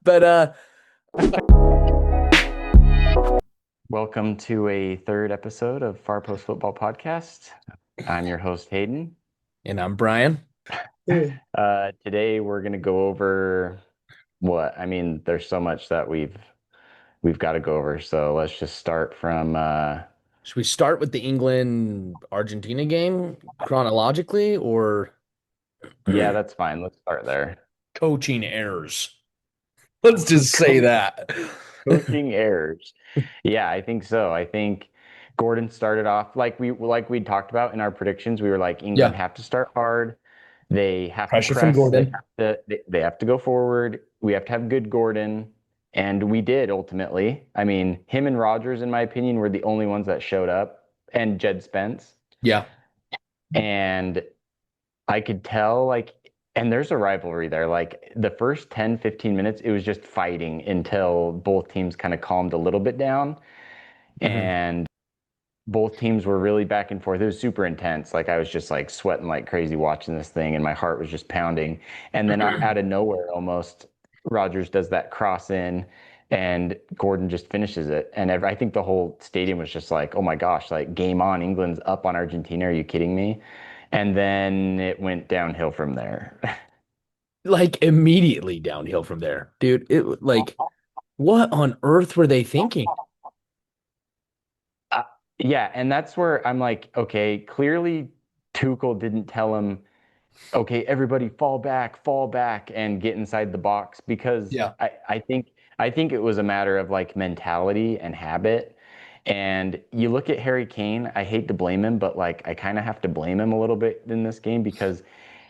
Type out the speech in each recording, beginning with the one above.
But Welcome to a third episode of Farpost Football Podcast. I'm your host, Hayden. and I'm Brian. Today we're going to go over there's so much that we've got to go over. So let's just start from Should we start with the England Argentina game chronologically or yeah, that's fine. Let's start there. coaching errors? Let's just say Coach, that. coaching errors. Yeah, I think so. I think Gordon started off like we talked about in our predictions. We were like England Yeah, have to start hard. They have to pressure from press. They Gordon. have to they have to go forward. We have to have good Gordon. And we did ultimately. I mean, him and Rogers, in my opinion, were the only ones that showed up, and Jed Spence. Yeah. And I could tell, and there's a rivalry there. Like the first 10, 15 minutes, it was just fighting until both teams kind of calmed a little bit down. Mhm. And both teams were really back and forth. It was super intense. Like I was just like sweating like crazy watching this thing, and my heart was just pounding. And then out of nowhere, almost Rogers does that cross in, and Gordon just finishes it. And I think the whole stadium was just like, "Oh my gosh! Like game on! England's up on Argentina. Are you kidding me?" And then it went downhill from there. Like immediately downhill from there. Dude, what on earth were they thinking? Uh, yeah, and that's where I'm like, okay, clearly Tuchel didn't tell him, okay, everybody fall back, and get inside the box because Yeah. I think it was a matter of like mentality and habit. And you look at Harry Kane, I hate to blame him, but like I kind of have to blame him a little bit in this game because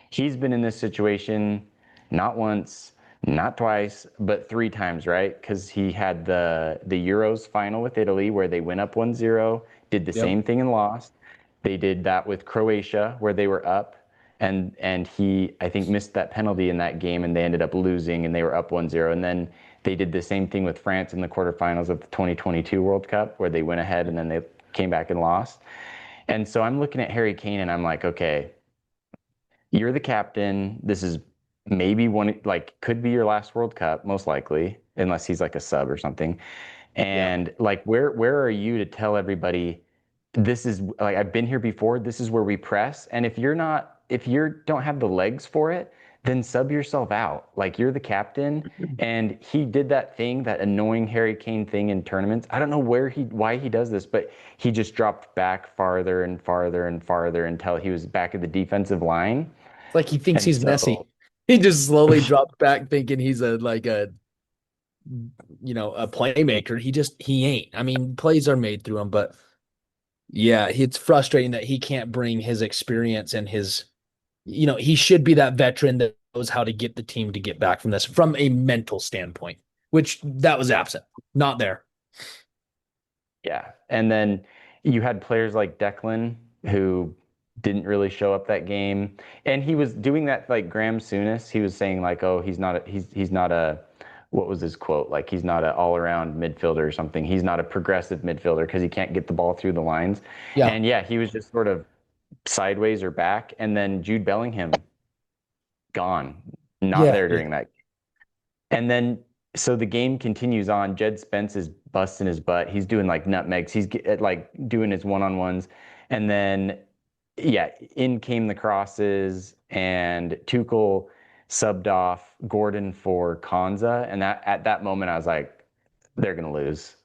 he's been in this situation not once, not twice, but three times, right? Because he had the Euros final with Italy where they went up 1-0, did the Yep. same thing and lost. They did that with Croatia where they were up and he I think missed that penalty in that game and they ended up losing and they were up 1-0. And then they did the same thing with France in the quarterfinals of the 2022 World Cup where they went ahead and then they came back and lost. And so I'm looking at Harry Kane and I'm like, okay, you're the captain. This is maybe one, like, could be your last World Cup, most likely, unless he's like a sub or something. Yeah. And like, where are you to tell everybody this is like I've been here before. This is where we press. And if you don't have the legs for it, then sub yourself out. Like you're the captain, and he did that thing, that annoying Harry Kane thing in tournaments. I don't know why he does this, but he just dropped back farther and farther and farther until he was back at the defensive line. It's like he thinks And he's Messi. so, He just slowly dropped back thinking he's a playmaker. He ain't. I mean, plays are made through him, but yeah, it's frustrating that he can't bring his experience and he should be that veteran that knows how to get the team to get back from this from a mental standpoint, which that was absent, not there. yeah. And then you had players like Declan who didn't really show up that game. And he was doing that like Graham Souness. He was saying like, oh, he's not a what was his quote? Like he's not an all-around midfielder or something. He's not a progressive midfielder because he can't get the ball through the lines. Yeah. And yeah, he was just sort of sideways or back. And then Jude Bellingham gone, not Yeah. there Yeah. during that. And then so the game continues on. Jed Spence is busting his butt. He's doing like nutmegs. He's like doing his one-on-ones. And then yeah, in came the crosses and Tuchel subbed off Gordon for Konza. And that at that moment I was like, they're gonna lose.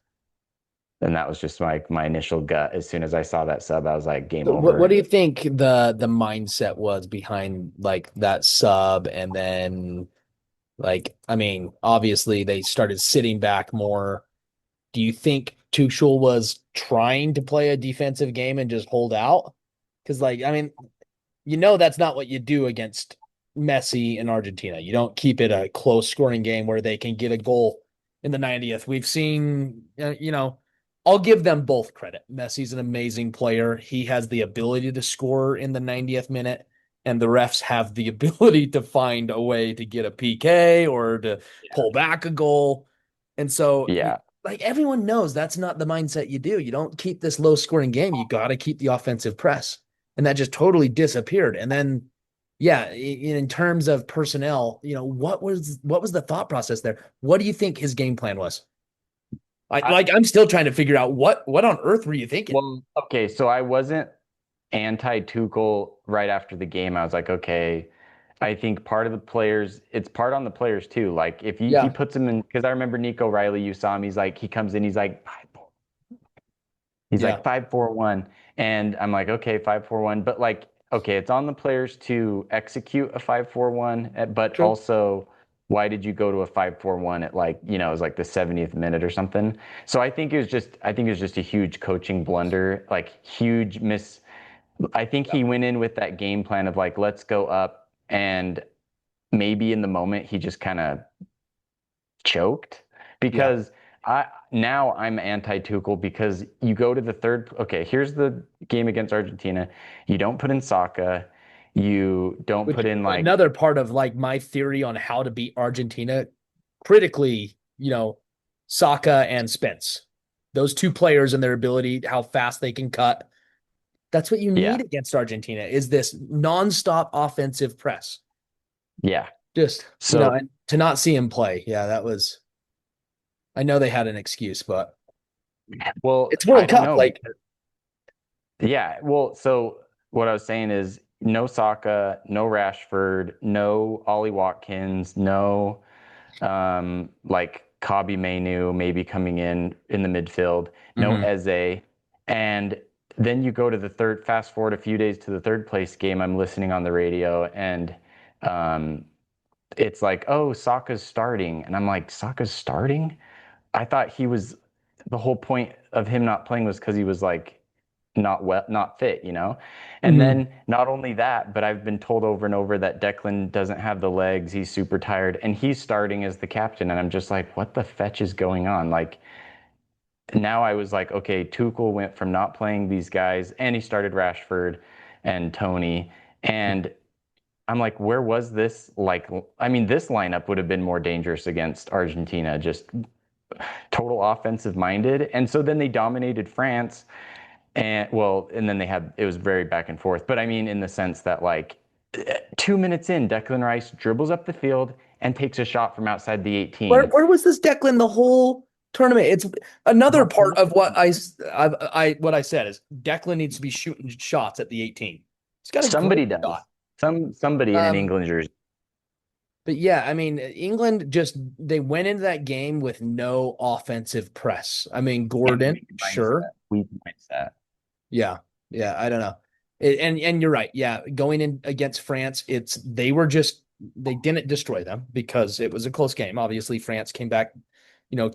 And that was just my initial gut. As soon as I saw that sub, I was like, game What do over. you think the mindset was behind like that sub and then like I mean, obviously they started sitting back more. Do you think Tuchel was trying to play a defensive game and just hold out? Because like I mean, that's not what you do against Messi in Argentina. You don't keep it a close scoring game where they can get a goal in the 90th. We've seen, I'll give them both credit. Messi's an amazing player. He has the ability to score in the 90th minute, and the refs have the ability to find a way to get a PK or to pull back a goal. And so, Yeah. like everyone knows that's not the mindset you do. You don't keep this low scoring game. You got to keep the offensive press and that just totally disappeared. And then, yeah, in terms of personnel, what was the thought process there? What do you think his game plan was? I, I'm still trying to figure out what on earth were you thinking? well, okay, so I wasn't anti Tuchel right after the game. I was like, okay, I think part of the players, it's part on the players too. Like if he Yeah, puts him in, because I remember Nico Riley, you saw him. He's like, he comes in, he's yeah, like 5-4-1, and I'm like, okay, 5-4-1, but like, okay, it's on the players to execute a 5-4-1, but true. also, why did you go to a 5-4-1 at like, it was like the 70th minute or something? So I think it was just a huge coaching blunder, like huge miss. I think he went in with that game plan of like, let's go up, and maybe in the moment he just kind of choked Yeah, because I'm anti Tuchel because you go to the third. Okay, here's the game against Argentina. You don't put in Saka. You don't which put in like another part of like my theory on how to beat Argentina critically, Saka and Spence. Those two players and their ability, how fast they can cut. That's what you yeah, need against Argentina is this nonstop offensive press. yeah. Just, So and to not see him play. Yeah, that was I know they had an excuse, but well, it's I World don't Cup. know Like, because yeah. Well, so what I was saying is no Saka, no Rashford, no Ollie Watkins, no like Kabi Mainu maybe coming in the midfield, no mhm. Eze, and then you go to the third. Fast forward a few days to the third place game. I'm listening on the radio, and um, it's like, oh, Saka's starting, and I'm like, Saka's starting? I thought he was. The whole point of him not playing was because he was like not fit. And Mhm. then not only that, but I've been told over and over that Declan doesn't have the legs, he's super tired, and he's starting as the captain. And I'm just like, what the fetch is going on? Like now I was like, okay, Tuchel went from not playing these guys, and he started Rashford and Tony. And I'm like, where was this? Like, I mean, this lineup would have been more dangerous against Argentina, just total offensive minded. And so then they dominated France. And well, and then it was very back and forth. But I mean, in the sense that like 2 minutes in, Declan Rice dribbles up the field and takes a shot from outside the Where 18. where was this Declan the whole tournament? It's another part of what I said is Declan needs to be shooting shots at the 18. He's got a great Somebody shot. does. Somebody in an Um, England jersey. but yeah, I mean, England just they went into that game with no offensive press. I mean, And Gordon, weak sure. mindset. Weak mindset. Yeah. Yeah, I don't know. And you're right. Yeah, going in against France, they didn't destroy them because it was a close game. Obviously, France came back,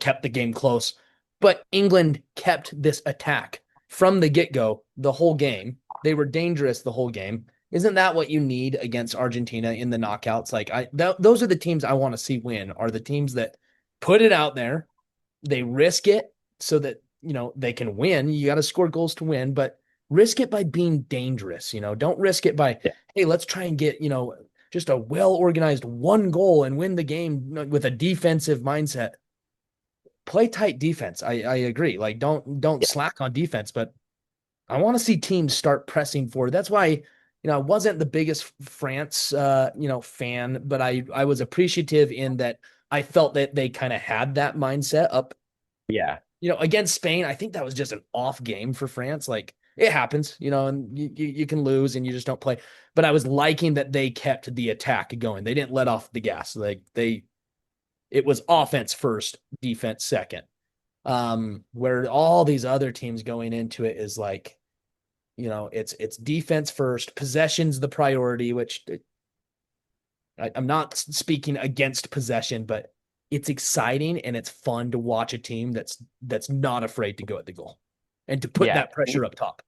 kept the game close, but England kept this attack from the get-go the whole game. They were dangerous the whole game. Isn't that what you need against Argentina in the knockouts? Like those are the teams I want to see win, are the teams that put it out there, they risk it so that, they can win. You got to score goals to win, but risk it by being dangerous. Don't risk it by, Yeah. hey, let's try and get, just a well organized one goal and win the game with a defensive mindset. Play tight defense. I agree. Like don't Yeah. slack on defense, but I want to see teams start pressing forward. That's why, I wasn't the biggest France fan, but I was appreciative in that I felt that they kind of had that mindset up, Yeah. against Spain. I think that was just an off game for France. Like it happens, and you can lose and you just don't play. But I was liking that they kept the attack going. They didn't let off the gas. Like it was offense first, defense second. Where all these other teams going into it is like, it's defense first, possession's the priority, which I'm not speaking against possession, but it's exciting and it's fun to watch a team that's not afraid to go at the goal and to put Yeah. that pressure up top.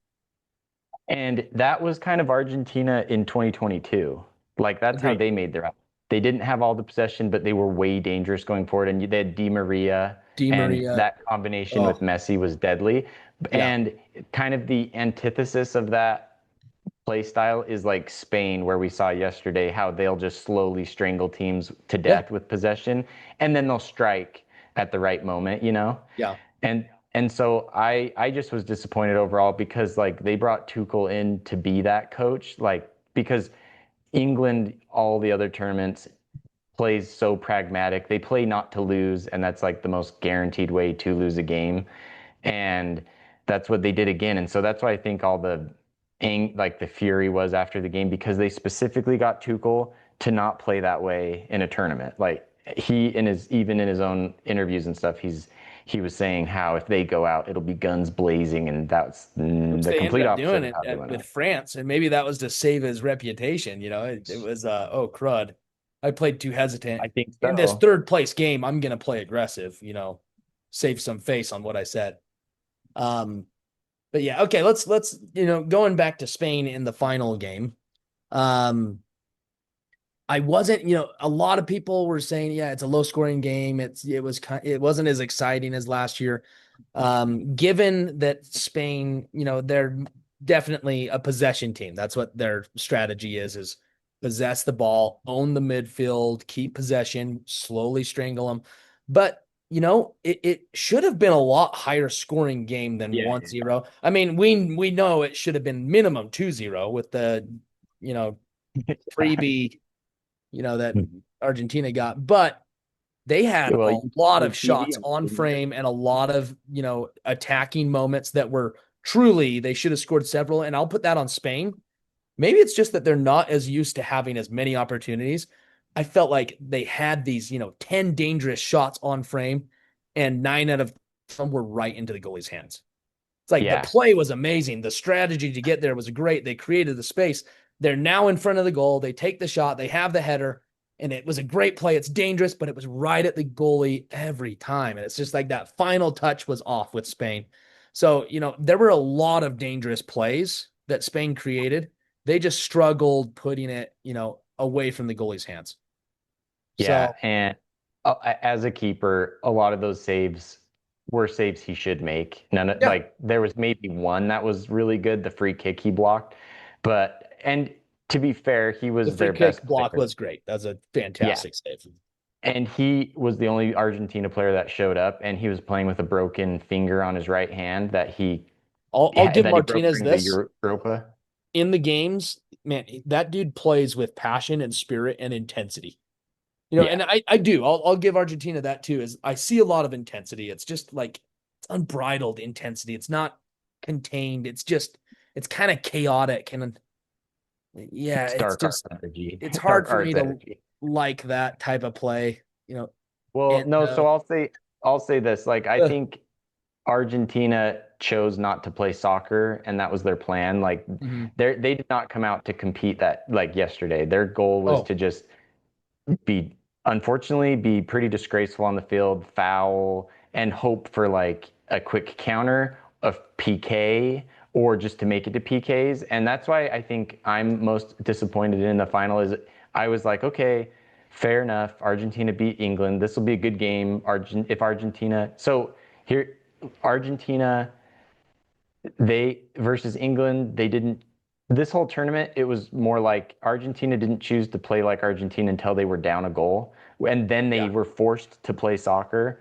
And that was kind of Argentina in 2022. Like that's how Agreed. they made their. They didn't have all the possession, but they were way dangerous going forward. And they had Di Maria, Di and Maria. that combination with Oh, Messi was deadly. yeah. And kind of the antithesis of that play style is like Spain, where we saw yesterday how they'll just slowly strangle teams to Yeah. death with possession, and then they'll strike at the right moment. Yeah. And and so I just was disappointed overall because like they brought Tuchel in to be that coach, like because England, all the other tournaments, plays so pragmatic. They play not to lose, and that's like the most guaranteed way to lose a game. And that's what they did again. And so that's why I think all the like the fury was after the game, because they specifically got Tuchel to not play that way in a tournament. Like he in his even in his own interviews and stuff, he was saying how if they go out, it'll be guns blazing, and that's Which the they ended complete up opposite doing of it how they went with out. France, and maybe that was to save his reputation. It was oh crud, I played too hesitant I think in this so. third place game. I'm gonna play aggressive. Save some face on what I said. Um, but yeah, okay. Let's going back to Spain in the final game. Um, I wasn't, a lot of people were saying, yeah, it's a low scoring game. It wasn't as exciting as last year. Given that Spain, they're definitely a possession team. That's what their strategy is possess the ball, own the midfield, keep possession, slowly strangle them. But it should have been a lot higher scoring game than Yeah. 1-0. I mean, we know it should have been minimum 2-0 with the, you know, freebie that Argentina got, but they had Well, a lot your of TV shots on, on didn't you? frame and a lot of, attacking moments that were truly, they should have scored several. And I'll put that on Spain. Maybe it's just that they're not as used to having as many opportunities. I felt like they had these, 10 dangerous shots on frame, and 9 out of them were right into the goalie's hands. It's like the Yeah. play was amazing. The strategy to get there was great. They created the space. They're now in front of the goal. They take the shot. They have the header, and it was a great play. It's dangerous, but it was right at the goalie every time. And it's just like that final touch was off with Spain. So, there were a lot of dangerous plays that Spain created. They just struggled putting it, away from the goalie's hands. Yeah, So, and as a keeper, a lot of those saves were saves he should make. None of, yeah, like there was maybe one that was really good, the free kick he blocked. But and to be fair, he the was free their kick best block player. was great. That's a Yeah, fantastic save. and he was the only Argentina player that showed up, and he was playing with a broken finger on his right hand I'll give that he broke Martinez during the this. Europa. In the games, man, that dude plays with passion and spirit and intensity. Yeah, And I do. I'll give Argentina that too. Is I see a lot of intensity. It's just like it's unbridled intensity. It's not contained. It's kind of chaotic and yeah, it's it's dark art just energy, it's hard dark for me arts to energy. like that type of play. Well, no, so Enzo. I'll say this. Like I Uh, think Argentina chose not to play soccer, and that was their plan. Like mhm. they did not come out to compete that like yesterday. Their goal was Oh, to just be, unfortunately, be pretty disgraceful on the field, foul, and hope for like a quick counter of PK or just to make it to PKs. And that's why I think I'm most disappointed in the final is I was like, okay, fair enough. Argentina beat England. This will be a good game. If Argentina, so here, Argentina, they versus England, they didn't. This whole tournament, it was more like Argentina didn't choose to play like Argentina until they were down a goal, and then they yeah. were forced to play soccer.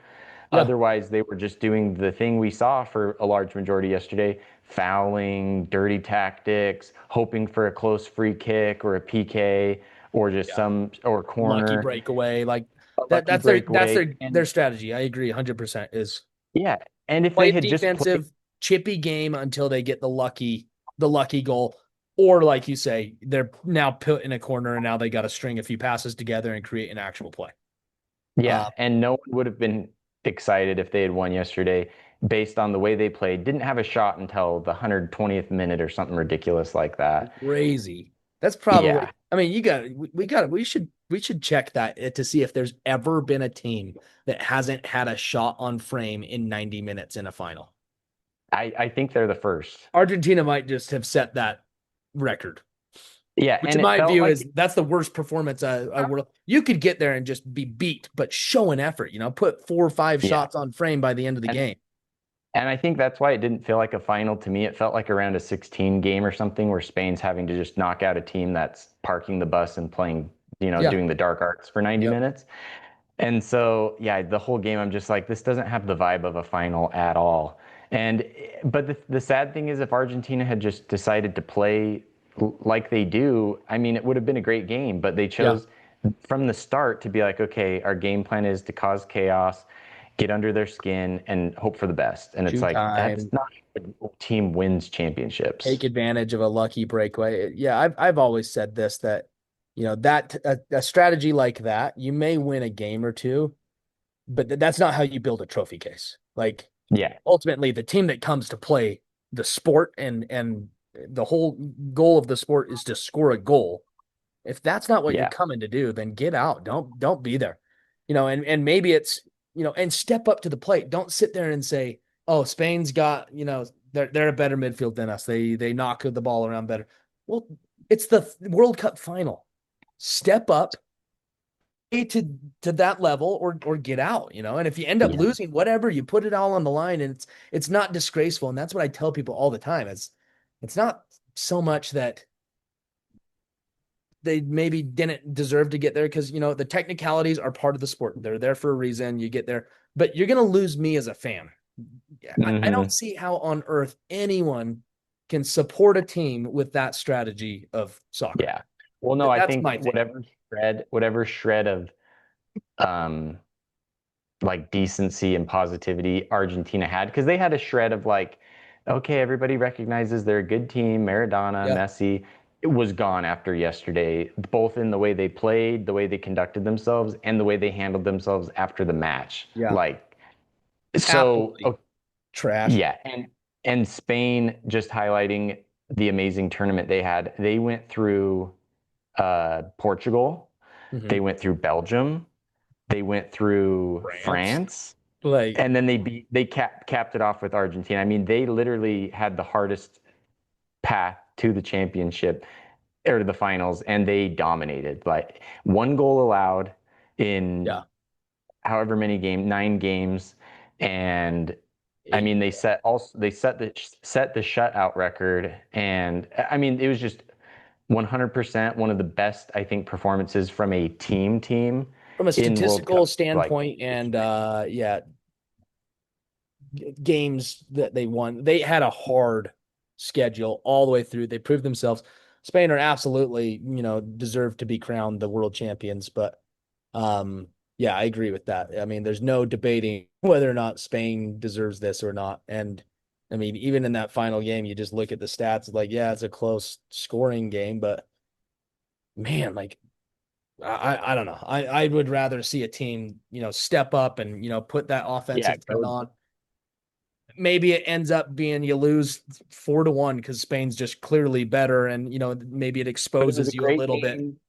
Yeah. Otherwise, they were just doing the thing we saw for a large majority yesterday: fouling, dirty tactics, hoping for a close free kick or a PK or just Yeah. some or Lucky corner, breakaway. Like a that lucky that's breakaway, their and strategy. I agree 100% is yeah. And if play they a had just played, defensive, chippy game until they get the lucky goal. Or like you say, they're now put in a corner and now they got to string a few passes together and create an actual play. yeah, Uh, and no one would have been excited if they had won yesterday based on the way they played. Didn't have a shot until the 120th minute or something ridiculous like that. Crazy. That's Yeah. probably. I mean, we should check that to see if there's ever been a team that hasn't had a shot on frame in 90 minutes in a final. I think they're the first. Argentina might just have set that record. Yeah, Which and in it my felt view like is that's the worst performance a world. You could get there and just be beat, but show an effort. Put 4 or 5 yeah. shots on frame by the end of the And game. and I think that's why it didn't feel like a final to me. It felt like around a 16 game or something where Spain's having to just knock out a team that's parking the bus and playing, Yeah. doing the dark arts for 90 Yep. minutes. And so, yeah, the whole game, I'm just like, this doesn't have the vibe of a final at all. But the sad thing is, if Argentina had just decided to play like they do, I mean, it would have been a great game, but they Yeah. chose from the start to be like, okay, our game plan is to cause chaos, get under their skin, and hope for the best. And it's Shoot like, that's time, not how a team wins championships. take advantage of a lucky breakaway. Yeah, I've always said this that that a strategy like that, you may win a game or two, but that's not how you build a trophy case. Like Yeah. ultimately, the team that comes to play the sport and the whole goal of the sport is to score a goal. If that's not what you're Yeah. coming to do, then get out. Don't be there. And maybe it's, and step up to the plate. Don't sit there and say, "Oh, Spain's got, they're a better midfield than us. They knock the ball around better." Well, it's the World Cup final. Step up to that level or get out. And if you end up Yeah. losing, whatever, you put it all on the line, and it's not disgraceful. And that's what I tell people all the time. It's not so much that they maybe didn't deserve to get there because the technicalities are part of the sport. They're there for a reason. You get there, but you're gonna lose me as a fan. I don't Hmm. see how on earth anyone can support a team with that strategy of soccer. Yeah. Well, no, I That's think my thing. whatever shred of um like decency and positivity Argentina had, because they had a shred of like, okay, everybody recognizes they're a good team, Maradona, Yeah, Messi. It was gone after yesterday, both in the way they played, the way they conducted themselves, and the way they handled themselves after the match. yeah, Like, so, absolutely trash. yeah, and Spain, just highlighting the amazing tournament they had. They went through Portugal, they Hmm. went through Belgium, they went through France, France, like, and then they capped it off with Argentina. I mean, they literally had the hardest path to the championship or to the finals, and they dominated. Like one goal allowed in yeah, however many games, 9 games, and I eight. mean they set the shutout record, and I mean it was just 100% one of the best I think performances from a team From a in World statistical Cup like standpoint and history. yeah, games that they won. They had a hard schedule all the way through. They proved themselves. Spain are absolutely, deserve to be crowned the world champions. But yeah, I agree with that. I mean, there's no debating whether or not Spain deserves this or not. And I mean, even in that final game, you just look at the stats, like, yeah, it's a close scoring game, but man, like I don't know. I would rather see a team, step up and, put that Yeah, offensive threat go. on. Maybe it ends up being you lose 4-1 because Spain's just clearly better, and maybe it But it was a exposes you a great little bit. game,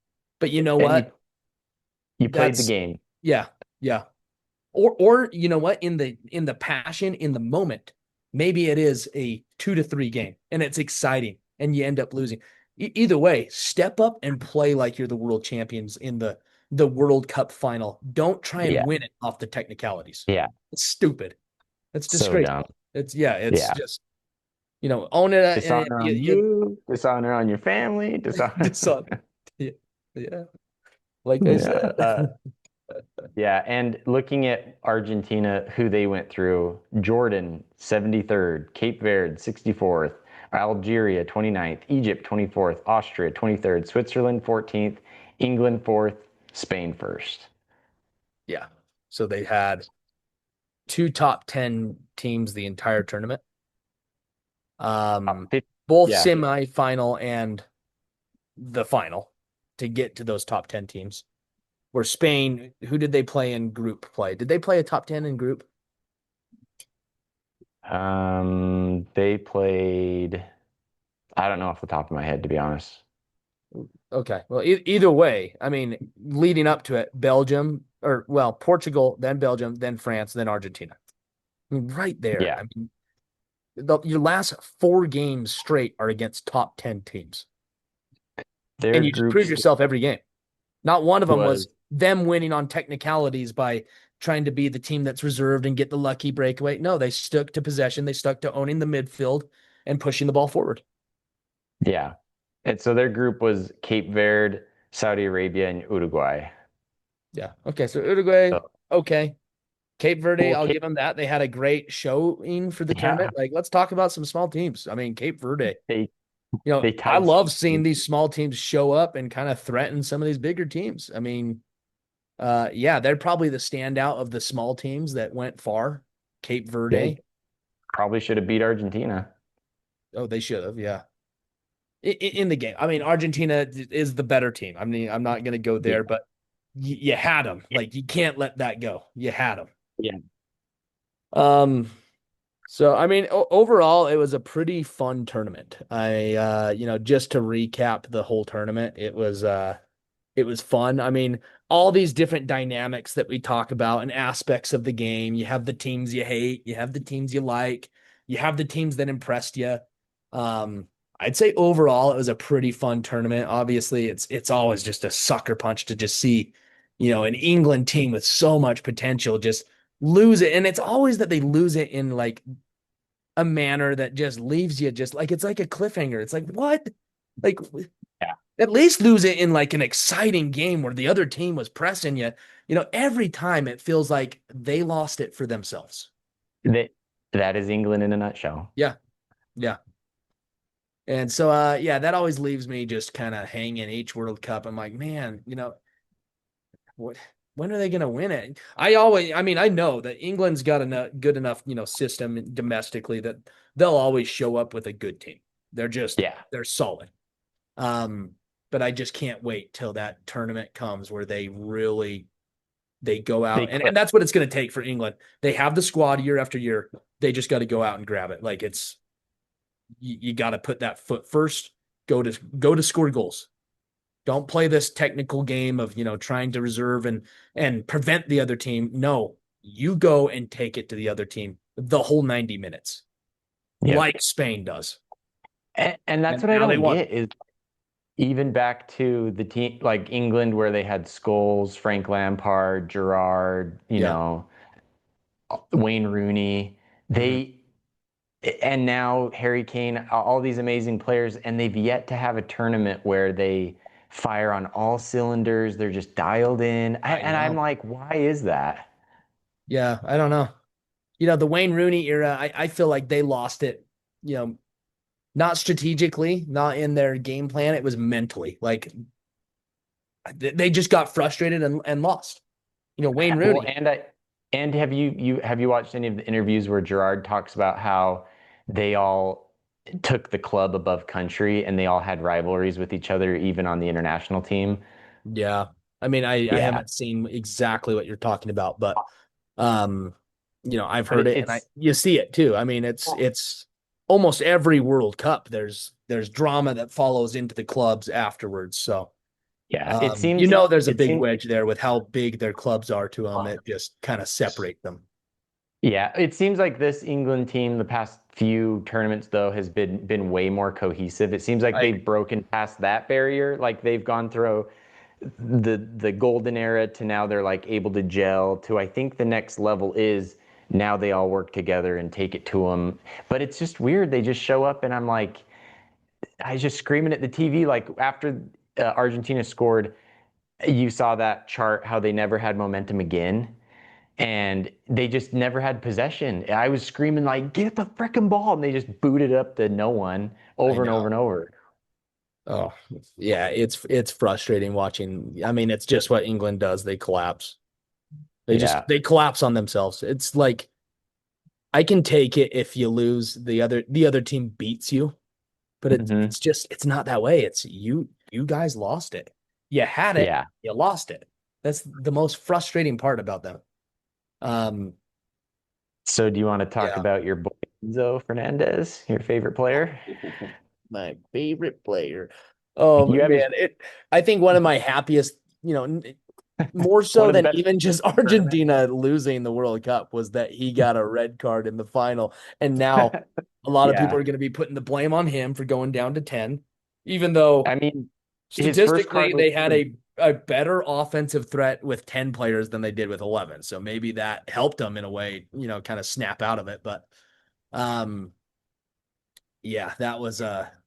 But you know and you what? you played the That's game. Yeah, yeah. Or you know what? In the passion, in the moment, maybe it is a 2-3 game, and it's exciting, and you end up losing. Either way, step up and play like you're the world champions in the World Cup final. Don't try and Yeah, win it off the technicalities. yeah, It's stupid. It's so dumb. disgraceful. It's Yeah, just own it. And dishonor on you, dishonor on your family, dishonor. son. Yeah, yeah. Like I Yeah, said, yeah. And looking at Argentina, who they went through: Jordan 73rd, Cape Verde 64th, Algeria 29th, Egypt 24th, Austria 23rd, Switzerland 14th, England 4th, Spain 1st. yeah. So they had two top 10 teams the entire tournament. Top Um, 50, both yeah. semifinal and the final to get to those top 10 teams. Where Spain, who did they play in group play? Did they play a top 10 in group? They played. I don't know off the top of my head, to be honest. Okay. Well, either way, I mean, leading up to it, Belgium, or well, Portugal, then Belgium, then France, then Argentina. I mean, right there. Yeah, I mean, your last 4 games straight are against top 10 teams. their And you just group prove yourself every game. Not one of them was was them winning on technicalities by trying to be the team that's reserved and get the lucky breakaway. No, they stuck to possession. They stuck to owning the midfield and pushing the ball forward. yeah, and so their group was Cape Verde, Saudi Arabia, and Uruguay. Yeah. Okay. So Uruguay, So, okay. Cape Verde, well, I'll Cape, give them that. They had a great showing for the yeah, tournament. Like, let's talk about some small teams. I mean, Cape Verde. They I tied. love seeing these small teams show up and kind of threaten some of these bigger teams. I mean, yeah, they're probably the standout of the small teams that went far. Cape They Verde. probably should have beat Argentina. Oh, they should have. Yeah. In the game. I mean, Argentina is the better team. I mean, I'm not going to go Yeah. there, but you had them. Like, you can't let that go. You had them. Yeah. Um, so I mean, overall, it was a pretty fun tournament. Just to recap the whole tournament, it was fun. I mean, all these different dynamics that we talk about and aspects of the game. You have the teams you hate, you have the teams you like, you have the teams that impressed you. Um, I'd say overall it was a pretty fun tournament. Obviously, it's always just a sucker punch to just see, an England team with so much potential just lose it. And it's always that they lose it in like a manner that just leaves you just like it's like a cliffhanger. It's like, what? Like Yeah. at least lose it in like an exciting game where the other team was pressing you. Every time it feels like they lost it for themselves. That that is England in a nutshell. Yeah. Yeah. And so yeah, that always leaves me just kind of hanging each World Cup. I'm like, man, what when are they going to win it? I know that England's got a good enough, system domestically that they'll always show up with a good team. Yeah. They're solid. Um, but I just can't wait till that tournament comes where they go They out and click. that's what it's going to take for England. They have the squad year after year. They just got to go out and grab it. Like you got to put that foot first. Go to score goals. Don't play this technical game of trying to reserve and prevent the other team. No, you go and take it to the other team the whole 90 minutes, Yep. like Spain does. And that's And what I now they don't won. get is even back to the team like England where they had Scholes, Frank Lampard, Gerrard, Yeah. Wayne Rooney. Mm-hmm. They and now Harry Kane, all these amazing players, and they've yet to have a tournament where they fire on all cylinders. They're just dialed in. I And I'm know. like, why is that? Yeah, I don't know. The Wayne Rooney era, I feel like they lost it, you know, not strategically, not in their game plan. It was mentally. Like they just got frustrated and lost. Wayne Well, Rooney. and have you watched any of the interviews where Gerard talks about how they all took the club above country and they all had rivalries with each other, even on the international team? Yeah. I mean, I Yeah, haven't seen exactly what you're talking about, but um, I've but heard it and it's you see it too. I mean, it's almost every World Cup there's drama that follows into the clubs afterwards. So yeah, it there's a it big seems wedge there with how big their clubs are to them. It just kind of separate them. yeah, it seems like this England team the past few tournaments though has been way more cohesive. It seems like I they've broken past that barrier. Like they've gone through the golden era to now they're like able to gel to I think the next level is now they all work together and take it to them. But it's just weird. They just show up and I'm like I was just screaming at the TV like after Argentina scored, you saw that chart how they never had momentum again and they just never had possession. I was screaming like, "Get the freaking ball!" and they just booted up to no one I over and over know. and over. Oh, yeah, it's frustrating watching. I mean, it's just what England does. They collapse. Yeah. They collapse on themselves. It's like I can take it if you lose the other team beats you, but Hmm. it's not that way. It's you guys lost it. You had it, Yeah. you lost it. That's the most frustrating part about them. Um, So, do you want to talk yeah. about your boy Enzo Fernandez, your favorite player? My favorite player. Oh You have his man, I think one of my happiest, more one so of the than best even just in the tournament. Argentina losing the World Cup was that he got a red card in the final. And now a lot of people Yeah. are going to be putting the blame on him for going down to 10, even though I mean, his first card statistically was they had for a better offensive threat with 10 players than they did with 11. So maybe that helped them in a way, kind of snap out of it. But um, yeah, that was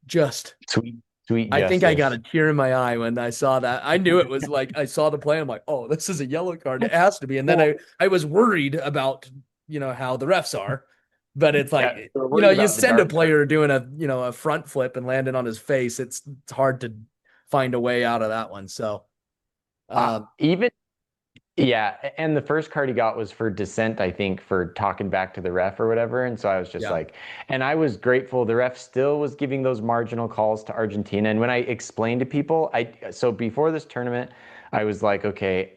just sweet, sweet I think I got a justice. tear in my eye when I saw that. I knew it was like I saw the play. I'm like, oh, this is a yellow card. It has to be. And then Well, I was worried about how the refs are. But it's Yeah, like, we're worried you about the send a dark side. player doing a front flip and landing on his face. It's hard to find a way out of that one. So, um, Even Yeah, and the first card he got was for dissent, I think, for talking back to the ref or whatever. And so I was just yeah, like, and I was grateful. The ref still was giving those marginal calls to Argentina. And when I explained to people, so before this tournament, I was like, okay,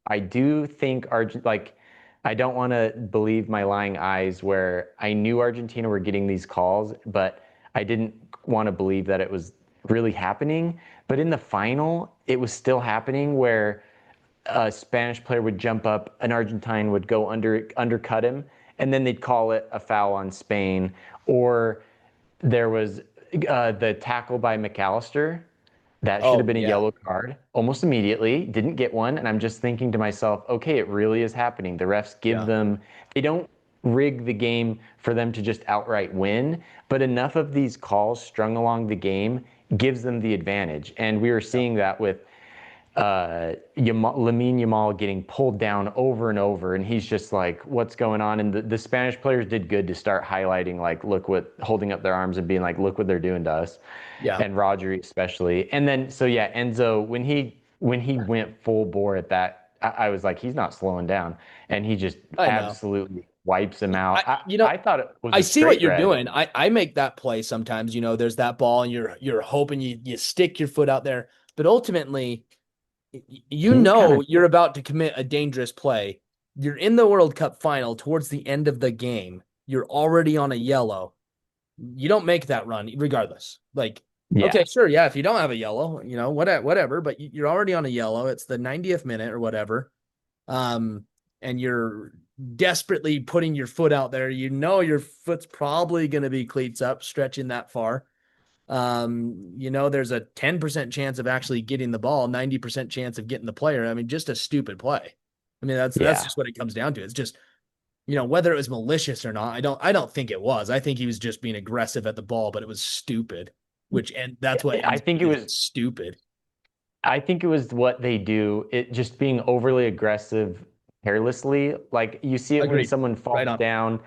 I do think I don't want to believe my lying eyes where I knew Argentina were getting these calls, but I didn't want to believe that it was really happening. But in the final, it was still happening where a Spanish player would jump up, an Argentine would go undercut him, and then they'd call it a foul on Spain. Or there was the tackle by McAllister. That should have oh been a yeah, yellow card almost immediately. Didn't get one. And I'm just thinking to myself, okay, it really is happening. The refs give yeah, them, they don't rig the game for them to just outright win, but enough of these calls strung along the game gives them the advantage. And we were yeah. seeing that with Lamine Yamal getting pulled down over and over, and he's just like, "What's going on?" And the Spanish players did good to start highlighting, like, look what, holding up their arms and being like, "Look what they're doing to us," Yeah. and Rodri especially. And then, so yeah, Enzo when he went full bore at that, I was like, he's not slowing down, and he just I know. absolutely wipes him I, out. I you know, I thought it was I a see what straight you're red. doing. I make that play sometimes. There's that ball, and you're hoping you stick your foot out there, but ultimately, He kind of you're about to commit a dangerous play. You're in the World Cup final towards the end of the game. You're already on a yellow. You don't make that run regardless. Like, okay, yeah. sure, yeah, if you don't have a yellow, whatever, but you're already on a yellow. It's the 90th minute or whatever. Um, and you're desperately putting your foot out there. Your foot's probably going to be cleats up, stretching that far. There's a 10% chance of actually getting the ball, 90% chance of getting the player. I mean, just a stupid play. I mean, that's Yeah. just what it comes down to. It's just, whether it was malicious or not, I don't think it was. I think he was just being aggressive at the ball, but it was stupid. And that's what I Enzo think it did. was It's stupid. I think it was what they do. It just being overly aggressive carelessly. Like you see it when Agreed. someone Right falls on. down.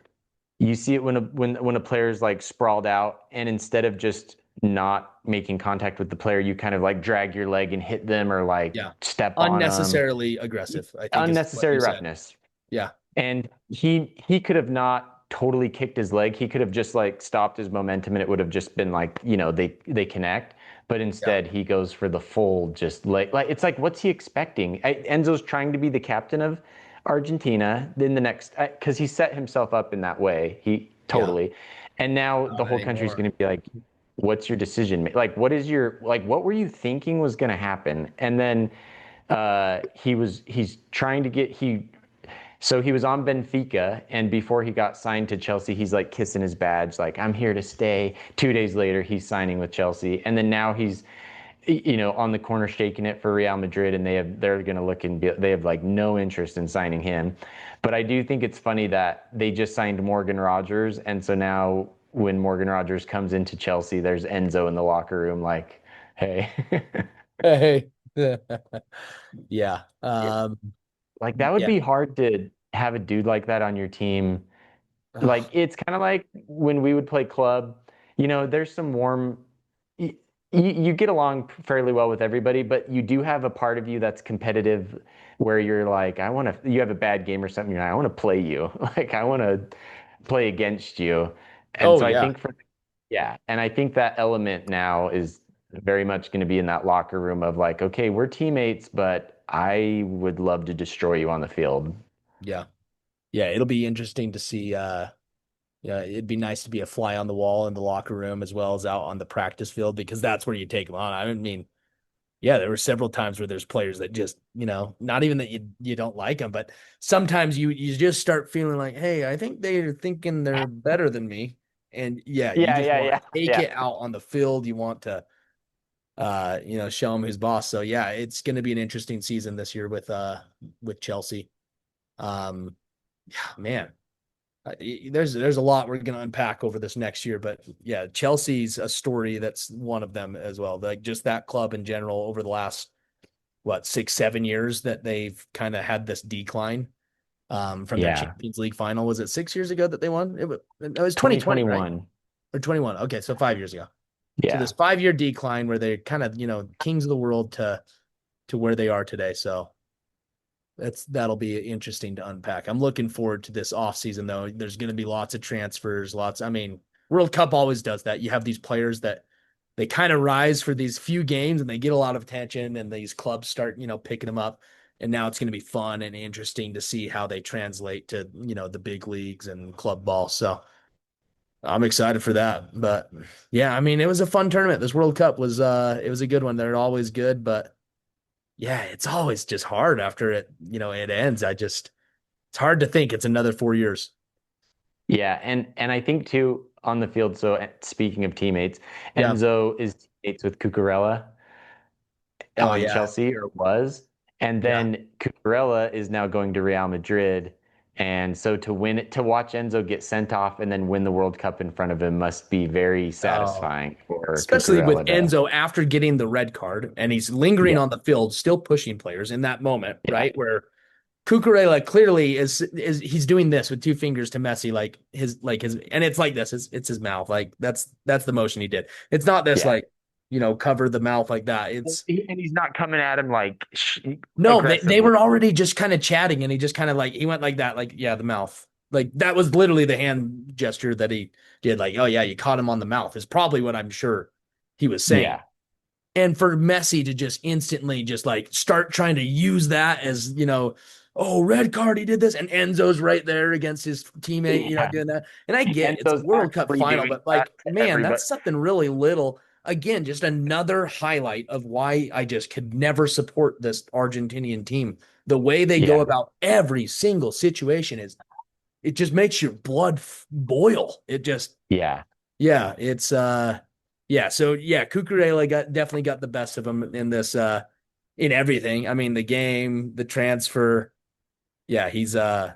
You see it when a player's like sprawled out, and instead of just not making contact with the player, you kind of like drag your leg and hit them or like Yeah. step on them. Unnecessarily aggressive, I think is what Unnecessary you said. roughness. Yeah. And he could have not totally kicked his leg. He could have just like stopped his momentum, and it would have just been like, they connect. But Yeah. instead, he goes for the full, just like it's like, what's he expecting? Enzo's trying to be the captain of Argentina. Then the next, because he set himself up in that way. He Yeah. totally, and now the Not whole country's anymore. going to be like, what's your decision? Like, what were you thinking was going to happen? And then he's trying to get so he was on Benfica, and before he got signed to Chelsea, he's like kissing his badge, like, I'm here to stay. 2 days later, he's signing with Chelsea, and then now he's, on the corner shaking it for Real Madrid, and they're going to look and they have like no interest in signing him. But I do think it's funny that they just signed Morgan Rogers, and so now when Morgan Rogers comes into Chelsea, there's Enzo in the locker room, like, hey. Hey. Yeah. Like that would Yeah. be hard to have a dude like that on your team. Like it's kind of like when we would play club, there's some warm, you, you get along fairly well with everybody, but you do have a part of you that's competitive where you're like, you have a bad game or something, you're like, I want to play you. Like I want to play against you. And Oh so I yeah. think yeah, and I think that element now is very much going to be in that locker room of like, okay, we're teammates, but I would love to destroy you on the field. Yeah. Yeah. It'll be interesting to see. Yeah, it'd be nice to be a fly on the wall in the locker room as well as out on the practice field because that's where you take them on. I mean, yeah, there were several times where there's players that just, not even that you don't like them, but sometimes you just start feeling like, hey, I think they're thinking they're better than me. And yeah, you Yeah, just yeah, want yeah, to take yeah. it out on the field. You want to show him who's boss. So yeah, it's going to be an interesting season this year with Chelsea. Um, yeah, man, there's a lot we're going to unpack over this next year, but yeah, Chelsea's a story that's one of them as well. Like just that club in general over the last 6, 7 years that they've kind of had this decline. from their Yeah. Champions League final. Was it 6 years ago that they won? It was 2020, right? 2021. Or 21. Okay, so 5 years ago. So this Yeah. 5 year decline where they're kind of, kings of the world to where they are today. So that'll be interesting to unpack. I'm looking forward to this offseason though. There's going to be lots of transfers, I mean, World Cup always does that. You have these players that they kind of rise for these few games and they get a lot of attention and these clubs start, picking them up. And now it's going to be fun and interesting to see how they translate to, the big leagues and club ball. So I'm excited for that. But yeah, I mean, it was a fun tournament. This World Cup was it was a good one. They're always good, but yeah, it's always just hard after it ends. It's hard to think it's another 4 years. Yeah, and I think too on the field. So speaking of teammates, Yeah. Enzo is teammates with Cucurella Oh on yeah. Chelsea or was, and Yeah. then Cucurella is now going to Real Madrid. And so to watch Enzo get sent off and then win the World Cup in front of him must be very Oh, satisfying for especially with Cucurella to, Enzo after getting the red card and he's lingering yeah, on the field, still pushing players in that moment, yeah, right? Where Cucurella clearly is he's doing this with two fingers to Messi, like his, and it's like this, it's his mouth, like that's the motion he did. It's not this yeah. like cover the mouth like that. It's And he's not coming at him like no, they aggressively. were already just kind of chatting, and he just kind of like he went like that, like yeah, the mouth, like that was literally the hand gesture that he did, like oh yeah, you caught him on the mouth is probably what I'm sure he was saying. Yeah, And for Messi to just instantly just like start trying to use that as, oh, red card, he did this. And Enzo's right there against his teammate, yeah. doing that. And I get it's a Enzo's World Cup actually final, doing but that like, to man, everybody. that's something really little. Again, just another highlight of why I just could never support this Argentinian team. The way they go Yeah, about every single situation it just makes your blood boil. It just yeah, yeah, it's yeah, so yeah, Cucurella definitely got the best of him in this in everything. I mean, the game, the transfer. Yeah, he's and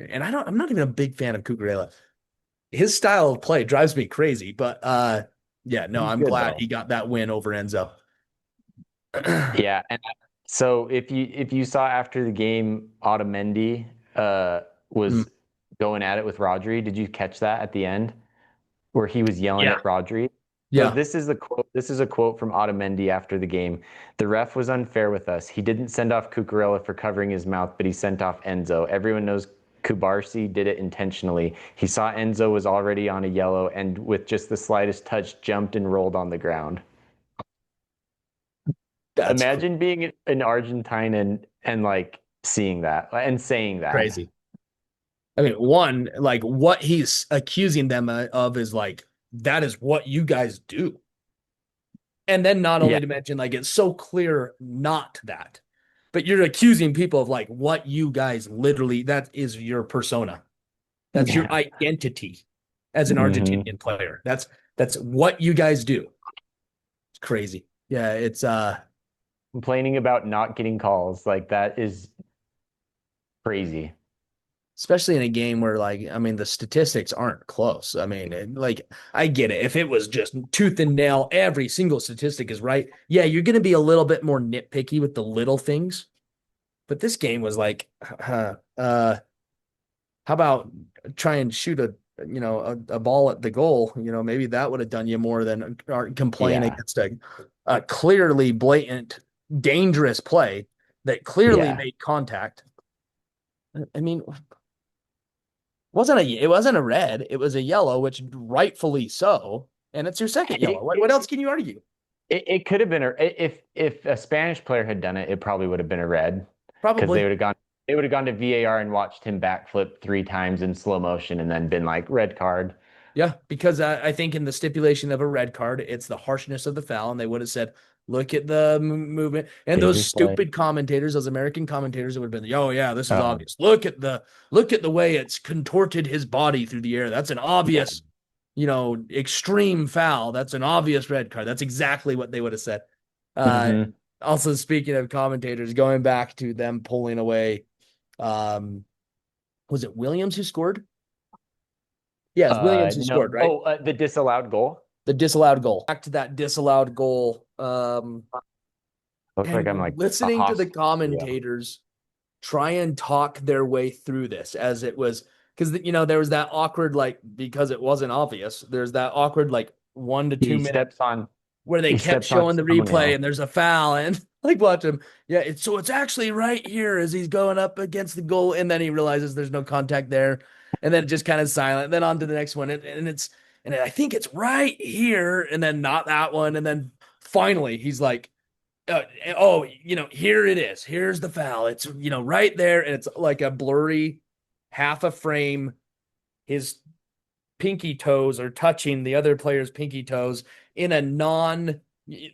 I'm not even a big fan of Cucurella. His style of play drives me crazy, but yeah, no, he's I'm good glad he though. got that win over Enzo. Yeah, and so if you saw after the game, Otamendi Mm, was going at it with Rodri. Did you catch that at the end where he was yelling yeah, at Rodri? So yeah. this is the quote. This is a quote from Otamendi after the game. The ref was unfair with us. He didn't send off Cucurella for covering his mouth, but he sent off Enzo. Everyone knows Kubarsi did it intentionally. He saw Enzo was already on a yellow and with just the slightest touch jumped and rolled on the ground. That's Imagine being an Argentine and like seeing that and saying that. crazy. I mean, one, like what he's accusing them of is like that is what you guys do. And then not Yeah. only to mention, like, it's so clear not that, but you're accusing people of like what you guys literally, that is your persona. That's your Yeah. identity as an Hmm. Argentinian player. That's what you guys do. It's crazy. Yeah, it's Complaining about not getting calls like that is crazy. especially in a game where like I mean the statistics aren't close. I mean, like I get it. If it was just tooth and nail, every single statistic is right. Yeah, you're going to be a little bit more nitpicky with the little things. But this game was like, how about try and shoot a ball at the goal? Maybe that would have done you more than complain Yeah. against a clearly blatant, dangerous play that clearly Yeah. made contact. I mean, it wasn't a red, it was a yellow, which rightfully so, and it's your second It, yellow. What else can you argue? it could have been if a Spanish player had done it, it probably would have been a red because Probably. they would have gone to VAR and watched him backflip 3 times in slow motion and then been like red card. Yeah, because I think in the stipulation of a red card, it's the harshness of the foul, and they would have said, "Look at the movement." And those Dangerous play. stupid commentators, those American commentators, would have been, "Oh yeah, this is Oh, obvious. Look at the way it's contorted his body through the air. That's an yeah. obvious, extreme foul. That's an obvious red card." That's exactly what they would have said. Uh, Hmm. Also, speaking of commentators, going back to them pulling away, um, was it Williams who scored? Yeah, it's Williams who No. scored, right? Oh, the disallowed goal. The disallowed goal. Back to that disallowed goal. Looks like I'm And like a listening to the hostile video. commentators try and talk their way through this as it was because there was that awkward like because it wasn't obvious. There's that awkward like 1 to 2 minute where they he kept steps on showing his the replay toenail. and there's a foul and like watch him. Yeah, it's actually right here as he's going up against the goal and then he realizes there's no contact there and then just kind of silent. Then on to the next one and I think it's right here and then not that one and then finally he's like uh, oh, here it is. Here's the foul. It's, right there. And it's like a blurry half a frame. His pinky toes are touching the other player's pinky toes in a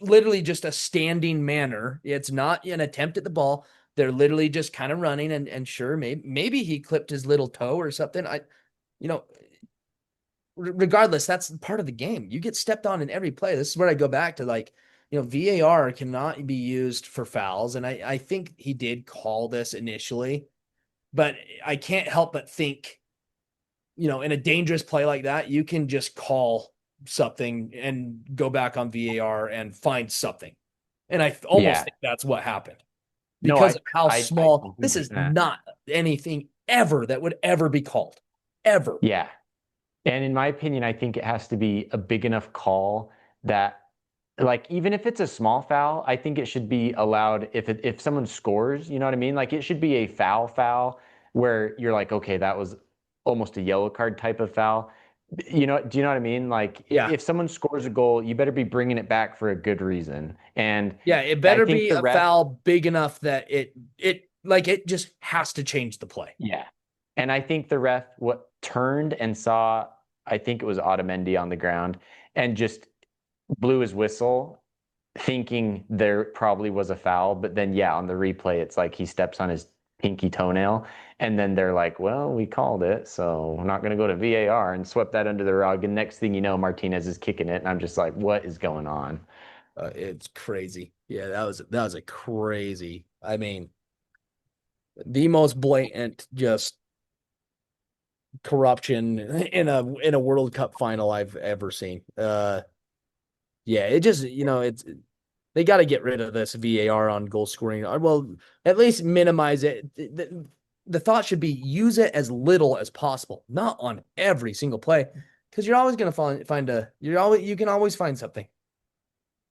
literally just a standing manner. It's not an attempt at the ball. They're literally just kind of running and sure, maybe he clipped his little toe or something. You know, regardless, that's part of the game. You get stepped on in every play. This is where I go back to like, VAR cannot be used for fouls. And I think he did call this initially, but I can't help but think, in a dangerous play like that, you can just call something and go back on VAR and find something. And I almost Yeah. think that's what happened No, because of how I small this is 100%. not anything ever that would ever be called. Ever. Yeah. And in my opinion, I think it has to be a big enough call that, like, even if it's a small foul, I think it should be allowed if someone scores, you know what I mean? Like, it should be a foul where you're like, okay, that was almost a yellow card type of foul. Do you know what I mean? Like, Yeah. if someone scores a goal, you better be bringing it back for a good reason. And Yeah, it I better think be the a ref, foul big enough that it just has to change the play. yeah. And I think the ref what turned and saw, I think it was Otamendi on the ground, and just blew his whistle, thinking there probably was a foul. But then, yeah, on the replay, it's like he steps on his pinky toenail. And then they're like, well, we called it, so we're not going to go to VAR and swept that under the rug. And next thing you know, Martinez is kicking it. And I'm just like, what is going on? It's crazy. Yeah, that was a crazy. I mean, the most blatant just corruption in a World Cup final I've ever seen. Yeah, it just it's they got to get rid of this VAR on goal scoring. Well, at least minimize it. The thought should be use it as little as possible, not on every single play, because you're always going to you can always find something.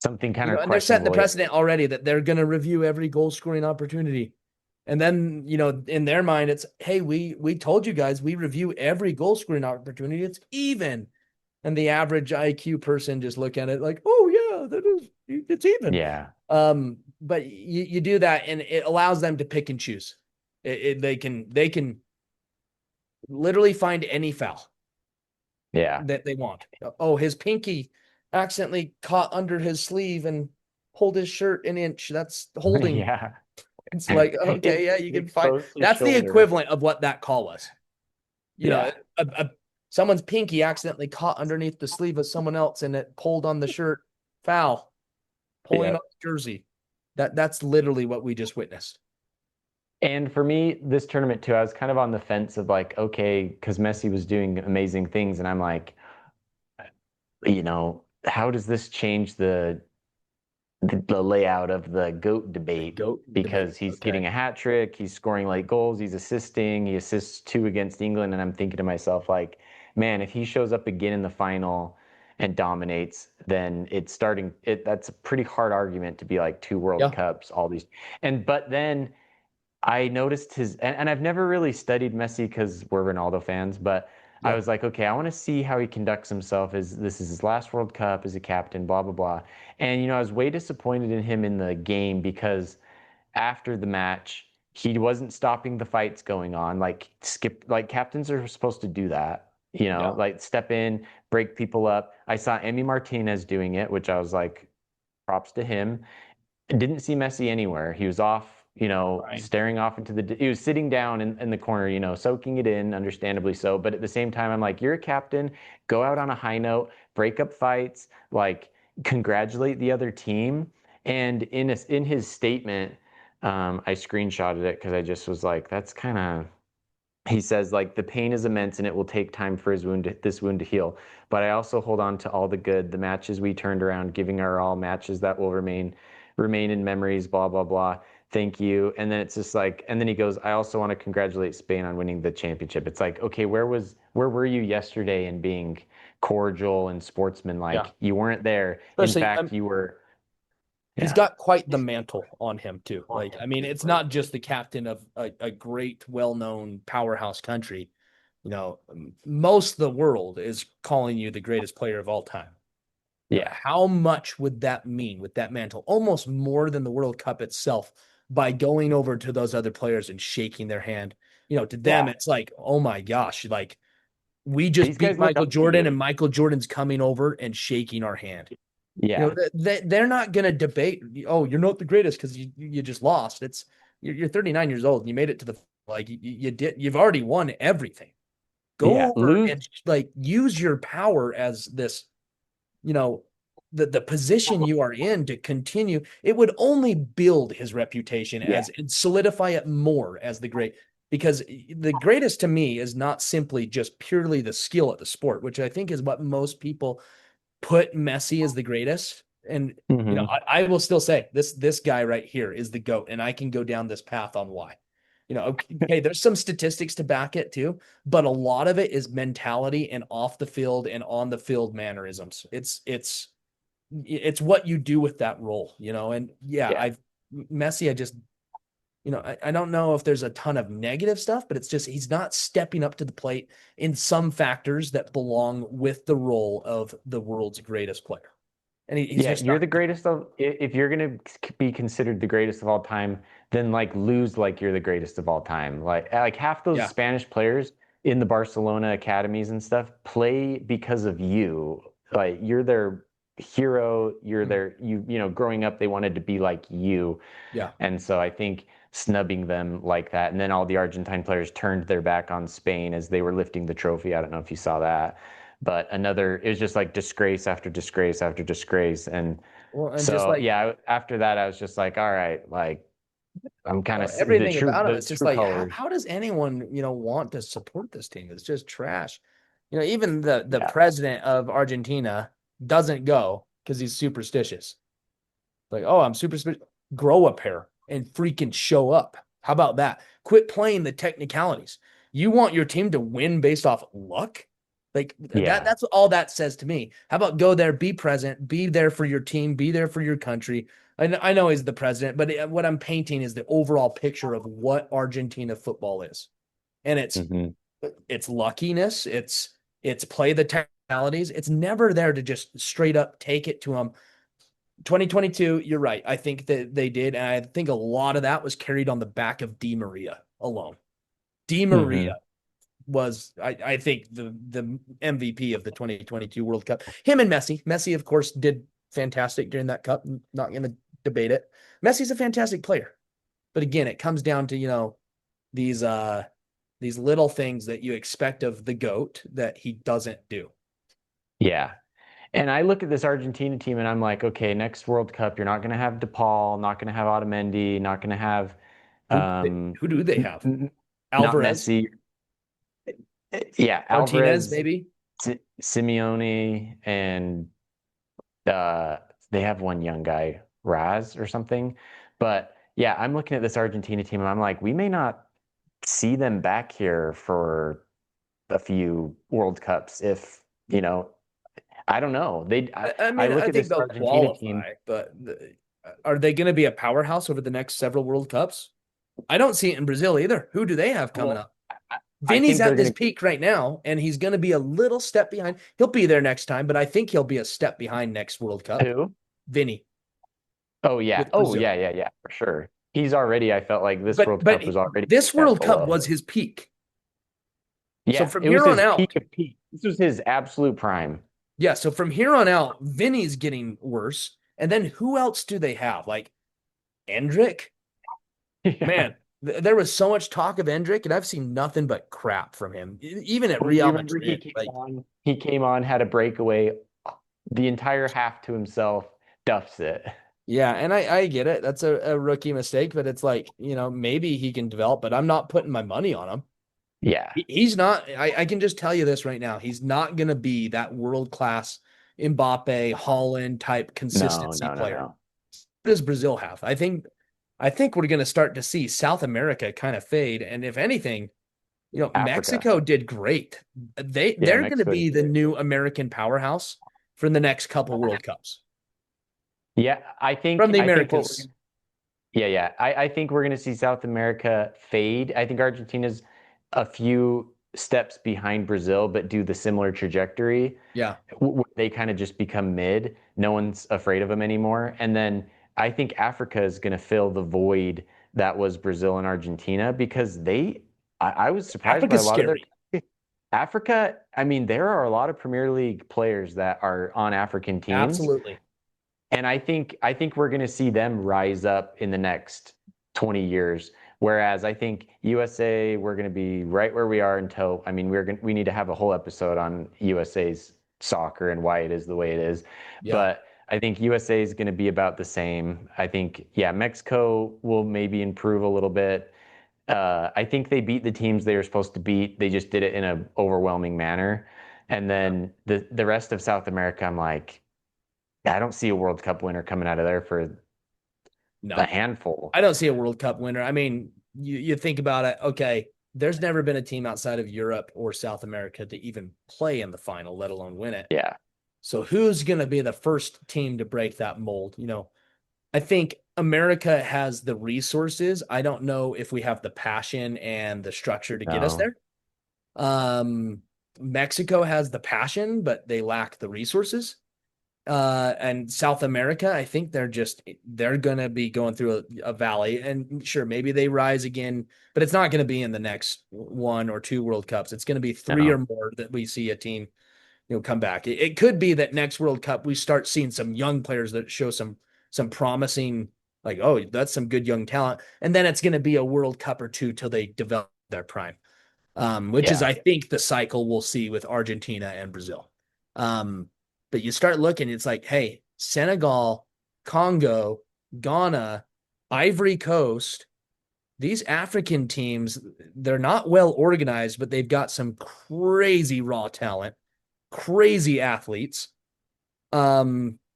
Something kind of And they're setting the questionable. precedent already that they're going to review every goal scoring opportunity. And then, in their mind, it's, hey, we told you guys we review every goal scoring opportunity. It's even. And the average IQ person just look at it like, oh yeah, it's even. Yeah. But you do that and it allows them to pick and choose. They can literally find any foul Yeah. that they want. Oh, his pinky accidentally caught under his sleeve and pulled his shirt an inch. That's holding. Yeah. It's like, okay, yeah, you can find Exposed his that's the shoulder. equivalent of what that call was. Yeah. Someone's pinky accidentally caught underneath the sleeve of someone else and it pulled on the shirt. Foul. Pulling Yeah. off the jersey. That's literally what we just witnessed. And for me, this tournament too, I was kind of on the fence of like, okay, because Messi was doing amazing things, and I'm like, how does this change the layout of the GOAT debate? GOAT Because debate. he's Okay. getting a hat trick, he's scoring late goals, he's assisting, he assists 2 against England, and I'm thinking to myself, like, man, if he shows up again in the final and dominates, then that's a pretty hard argument to be like 2 World Yeah. Cups, all these. But then I noticed and I've never really studied Messi because we're Ronaldo fans, but I Yep. was like, okay, I want to see how he conducts himself. This is his last World Cup as a captain, blah blah blah. And I was way disappointed in him in the game because after the match, he wasn't stopping the fights going on. Like captains are supposed to do that, Yeah. like step in, break people up. I saw Emi Martinez doing it, which I was like, props to him. Didn't see Messi anywhere. He was off, Right. staring off he was sitting down in the corner, soaking it in, understandably so. But at the same time, I'm like, you're a captain, go out on a high note, break up fights, like congratulate the other team. And in his statement, I screenshotted it because I just was like, that's kind of, he says, like, the pain is immense and it will take time for this wound to heal. But I also hold on to all the good, the matches we turned around, giving our all, matches that will remain in memories, blah, blah, blah. thank you. And then it's just like, and then he goes, I also want to congratulate Spain on winning the championship. It's like, okay, where were you yesterday in being cordial and Yeah. sportsmanlike? You weren't there. In Especially, fact, you were, he's yeah, got quite the mantle on him too. Like, I mean, it's not just the captain of a great, well-known powerhouse country. Most of the world is calling you the greatest player of all time. yeah, How much would that mean with that mantle? Almost more than the World Cup itself by going over to those other players and shaking their hand. To them, yeah. it's like, oh my gosh, like we just These beat guys look Michael up to Jordan you. and Michael Jordan's coming over and shaking our hand. Yeah, They're not going to debate. Oh, you're not the greatest because you just lost. You're 39 years old and you made it to the like you did. You've already won everything. yeah. Go over Lose. and like use your power as this you know, the position you are in to continue, it would only build his reputation Yeah. as and solidify it more as the great. Because the greatest to me is not simply just purely the skill at the sport, which I think is what most people put Messi as the greatest. And Hmm. I will still say this guy right here is the GOAT, and I can go down this path on why. Okay, there's some statistics to back it too, but a lot of it is mentality and off the field and on the field mannerisms. It's what you do with that role, and yeah, Yeah. I've Messi, I just I don't know if there's a ton of negative stuff, but it's just he's not stepping up to the plate in some factors that belong with the role of the world's greatest player. And he's Yeah, just you're not the doing greatest of, if you're going to be considered the greatest of all time, then like lose like you're the greatest of all time. Like half it. those Yeah. Spanish players in the Barcelona academies and stuff play because of you. Like you're their hero, you're Mhm. their growing up they wanted to be like you. Yeah. And so I think snubbing them like that, and then all the Argentine players turned their back on Spain as they were lifting the trophy. I don't know if you saw that, but it was just like disgrace after disgrace after disgrace. And Well, and just so, like yeah, after that, I was just like, all right, like I'm kind of everything about him, the it's just true like how, colors. how does anyone want to support this team? It's just trash. Even the Yeah, president of Argentina doesn't go because he's superstitious. Like, oh, I'm superstitious. Grow a pair and freaking show up. How about that? Quit playing the technicalities. You want your team to win based off luck? Like that, yeah, that's all that says to me. How about go there, be present, be there for your team, be there for your country. I know he's the president, but what I'm painting is the overall picture of what Argentina football is. And hmm, it's luckiness, it's play the technicalities. It's never there to just straight up take it to them. 2022, you're right. I think that they did. And I think a lot of that was carried on the back of Di Maria alone. Di hmm, Maria was, I think, the MVP of the 2022 World Cup. Him and Messi. Messi, of course, did fantastic during that cup. I'm not going to debate it. Messi's a fantastic player. But again, it comes down to, these these little things that you expect of the GOAT that he doesn't do. yeah. And I look at this Argentina team and I'm like, okay, next World Cup, you're not going to have DePaul, not going to have Otamendi, not going to have Who who do they n have? n not Alvarez, Messi. Yeah, Martinez, Alvarez, maybe. Simeone, and uh, they have one young guy, Raz or something. But yeah, I'm looking at this Argentina team and I'm like, we may not see them back here for a few World Cups if, I don't know. I I mean, look I at think this they'll Argentina team. qualify, but are they going to be a powerhouse over the next several World Cups? I don't see it in Brazil either. Who do they have coming Well, up? I Vinny's think they're at his going peak right now, and he's going to be a little step behind. He'll be there next time, but I think he'll be a step behind next World to Cup. who? Vinny Oh yeah. with Oh Brazil. yeah, yeah, yeah, for sure. He's already, I felt like this But World Cup was already a this step World Cup below. was his peak. So Yeah, from it was here on his peak out, of peak. This was his absolute prime. yeah, so from here on out, Vinny's getting worse. And then who else do they have? Like Endrick? Yeah. Man, there was so much talk of Endrick, and I've seen nothing but crap from him, even at Oh, do you Real remember he Madrid. came Like, on? He came on, had a breakaway, the entire half to himself, duffs it. yeah, and I get it. That's a rookie mistake, but it's like, maybe he can develop, but I'm not putting my money on him. Yeah. He's not, I can just tell you this right now. He's not going to be that world class Mbappe, Holland type No, consistency no, no, player. no. What does Brazil have? I think I think we're going to start to see South America kind of fade. And if anything, Africa. Mexico did great. Yeah, They're going to Mexico be did the great. new American powerhouse for the next couple World Cups Yeah, from the I think what we're Americas. gonna, yeah, yeah. I think we're gonna see South America fade. I think Argentina's a few steps behind Brazil, but do the similar trajectory. Yeah, They kind of just become mid. No one's afraid of them anymore. And then I think Africa is going to fill the void that was Brazil and Argentina because I was surprised by a Africa's lot of their scary. Africa. I mean, there are a lot of Premier League players that are on African teams, Absolutely. and I think we're going to see them rise up in the next 20 years. Whereas I think USA, we're going to be right where we are until, I mean, we need to have a whole episode on USA's soccer and why it is the way it is. Yeah. But I think USA is going to be about the same. I think, yeah, Mexico will maybe improve a little bit. I think they beat the teams they were supposed to beat. They just did it in an overwhelming manner. And Yeah. then the rest of South America, I'm like, I don't see a World Cup winner coming out of there for a No, handful. I don't see a World Cup winner. I mean, you think about it. Okay, there's never been a team outside of Europe or South America to even play in the final, let alone win it. Yeah. So who's going to be the first team to break that mold? I think America has the resources. I don't know if we have the passion and the structure to get us No. there. Um, Mexico has the passion, but they lack the resources. And South America, I think they're gonna be going through a valley, and sure, maybe they rise again, but it's not going to be in the next one or two World Cups. It's going to be three or No. more that we see a team, come back. It could be that next World Cup we start seeing some young players that show some promising, like, oh, that's some good young talent, and then it's going to be a World Cup or two till they develop their prime, which is, Yeah. I think, the cycle we'll see with Argentina and Brazil. Um, but you start looking, it's like, hey, Senegal, Congo, Ghana, Ivory Coast, these African teams, they're not well organized, but they've got some crazy raw talent, crazy athletes.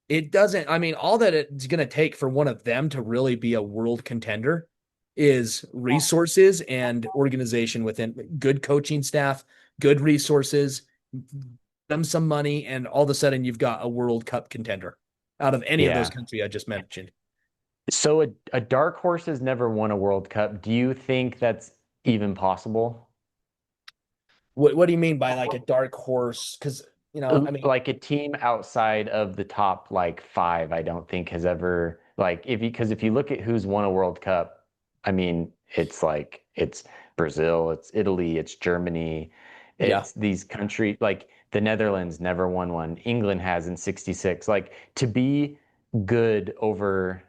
It doesn't, I mean, all that it's going to take for one of them to really be a world contender is resources and organization within good coaching staff, good resources, them some money, and all of a sudden you've got a World Cup contender out of any of those Yeah. countries I just mentioned. So a dark horse has never won a World Cup. Do you think that's even possible? What do you mean by like a dark horse? Because, I mean, Like a team outside of the top like five, I don't think has ever like if you because if you look at who's won a World Cup, I mean, it's Brazil, it's Italy, it's Germany, yeah, it's these countries like the Netherlands never won one. England has in 66. Like to be good over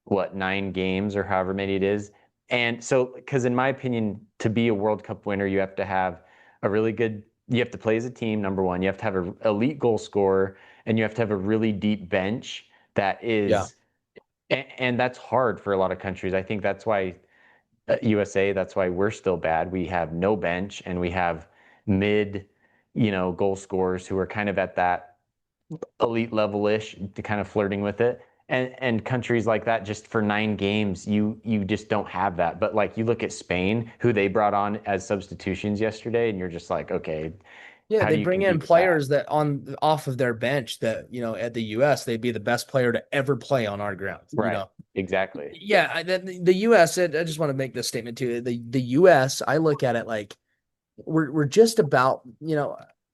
what 9 games or however many it is. And so because in my opinion, to be a World Cup winner, you have to have a really good you have to play as a team, number one. You have to have an elite goal scorer, and you have to have a really deep bench that yeah, is, and that's hard for a lot of countries. I think that's why USA, that's why we're still bad. We have no bench, and we have mid, goal scorers who are kind of at that elite level-ish, kind of flirting with it. And countries like that, just for 9 games, you just don't have that. But like you look at Spain, who they brought on as substitutions yesterday, and you're just like, okay, yeah. how They do you bring in compete with that? players that on off of their bench that, at the US they'd be the best player to ever play on our ground. Right. Exactly. Yeah, the US. I just want to make this statement too. The US, I look at it like we're just about,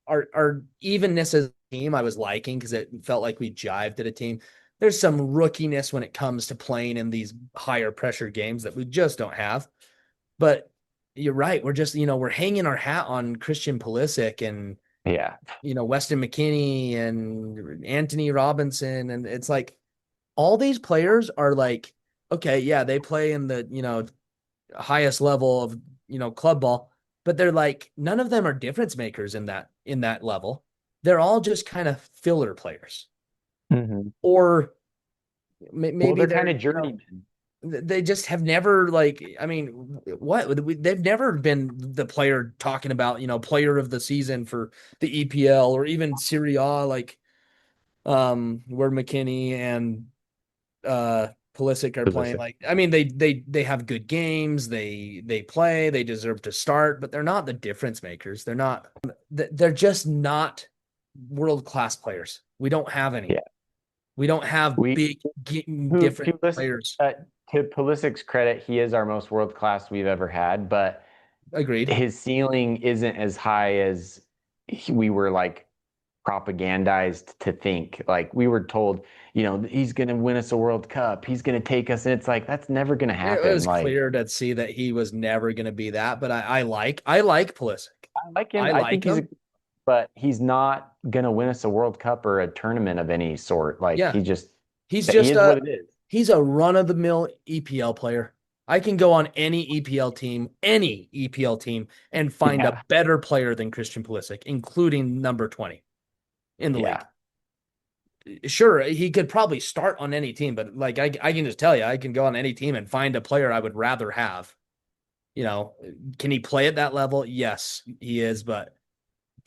our evenness as a team. I was liking because it felt like we jived at a team. There's some rookiness when it comes to playing in these higher pressure games that we just don't have. But you're right. We're just, we're hanging our hat on Christian Pulisic and, Yeah. Weston McKennie and Anthony Robinson. And it's like all these players are like, okay, yeah, they play in the, highest level of, club ball, but they're like, none of them are difference makers in that level. They're all just kind of filler players. Hmm. Or Well, maybe they're they're, kind of journeymen. they just have never, like, I mean, what they've never been the player talking about, player of the season for the EPL or even Serie A, like where McKinney and Pulisic are playing Pulisic. like I mean they have good games, they play, they deserve to start, but they're not the difference makers. They're just not world-class players. We don't have any. Yeah. We don't have We big who different players. to Pulisic's credit, he is our most world class we've ever had, but Agreed. his ceiling isn't as high as we were like propagandized to think. Like we were told, he's going to win us a World Cup. He's going to take us. And it's like, that's never going to It happen. was Like, clear to see that he was never going to be that, but I like Pulisic. I like him. I I like think him. but he's not going to win us a World Cup or a tournament of any sort. Like Yeah. He's he just is what it is. he's a run-of-the-mill EPL player. I can go on any EPL team, and find a Yeah. better player than Christian Pulisic, including number 20 in the league. Yeah. Sure, he could probably start on any team, but like I can just tell you, I can go on any team and find a player I would rather have. You know, can he play at that level? Yes, he is, but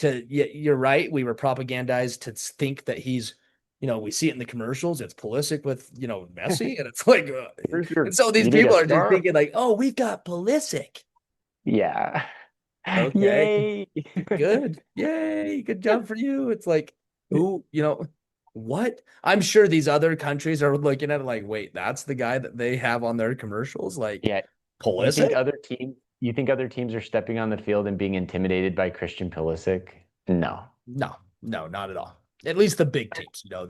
you're right. We were propagandized to think that he's, we see it in the commercials. It's Pulisic with, Messi. And it's like, Here's and your, so these you need a people are just scarf? thinking like, oh, we've got Pulisic. Yeah. Okay, Yay. good. Yay. Good job for you. It's like, who, what? I'm sure these other countries are looking at it like, wait, that's the guy that they have on their commercials. Like Yeah. Pulisic? You think other teams are stepping on the field and being intimidated by Christian Pulisic? No. No, no, not at all. At least the big teams, oh,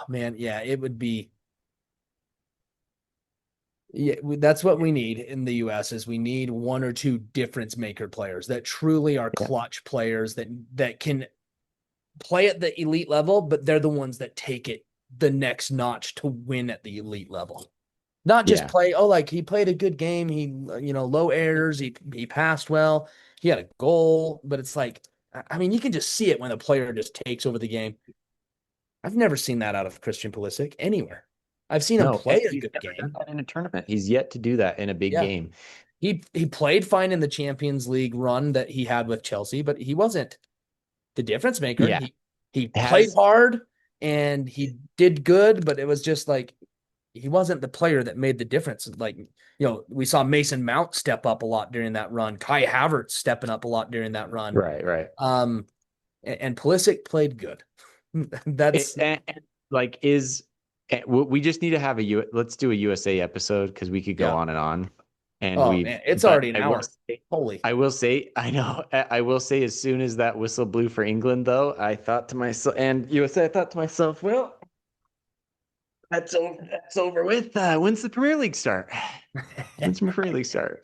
man, yeah, it would be. Yeah, that's what we need in the US is we need one or two difference maker players that truly are Yeah. clutch players that can play at the elite level, but they're the ones that take it the next notch to win at the elite level. Not just Yeah. play, oh, like he played a good game, he low errors, he passed well, he had a goal, but it's like I mean, you can just see it when a player just takes over the game. I've never seen that out of Christian Pulisic anywhere. I've seen him No, play and a he's good never done game. that in a tournament. He's yet to do that in a big Yeah. game. He played fine in the Champions League run that he had with Chelsea, but he wasn't the difference maker. Yeah. He played Has hard and he did good, but it was just like he wasn't the player that made the difference. Like, we saw Mason Mount step up a lot during that run. Kai Havertz stepping up a lot during that run. right. And Pulisic played good. It, That's and, like is we just need to have let's do a USA episode because we could go yeah. on and on. And Oh man, it's but already an hour. Holy. I will say, I know, I will say, as soon as that whistle blew for England, though, I thought to myself, and USA, I thought to myself, well, that's over with. When's the Premier League start? When's the Premier League start?